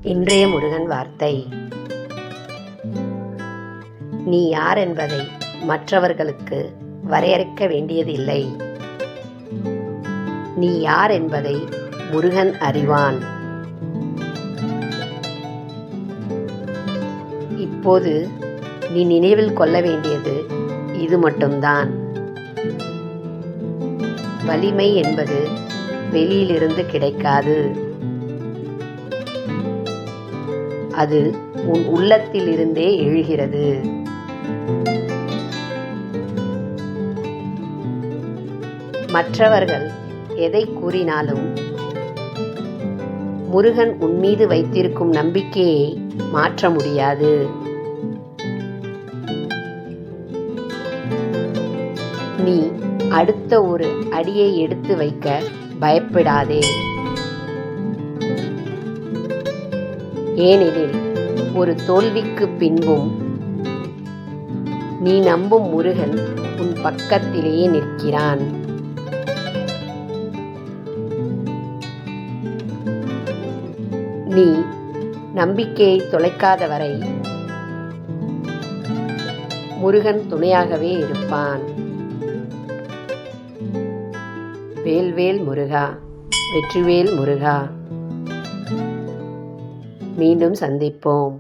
இன்றைய முருகன் வார்த்தை: நீ யார் என்பதை மற்றவர்களுக்கு வரையறுக்க வேண்டியதில்லை. நீ யார் என்பதை முருகன் அறிவான். இப்போது நீ நினைவில் கொள்ள வேண்டியது இது மட்டும்தான். வலிமை என்பது வெளியிலிருந்து கிடைக்காது. அது உன் உள்ளத்திலிருந்தே எழுகிறது. மற்றவர்கள் எதை கூறினாலும் முருகன் உன்மீது வைத்திருக்கும் நம்பிக்கையை மாற்ற முடியாது. நீ அடுத்த ஒரு அடியை எடுத்து வைக்க பயப்படாதே. ஏனெனில் ஒரு தோல்விக்கு பின்பும் நீ நம்பும் முருகன் உன் பக்கத்திலேயே நிற்கிறான். நீ நம்பிக்கையை தொலைக்காத வரை முருகன் துணையாகவே இருப்பான். வேல்வேல் முருகா, வெற்றிவேல் முருகா. மீண்டும் சந்திப்போம்.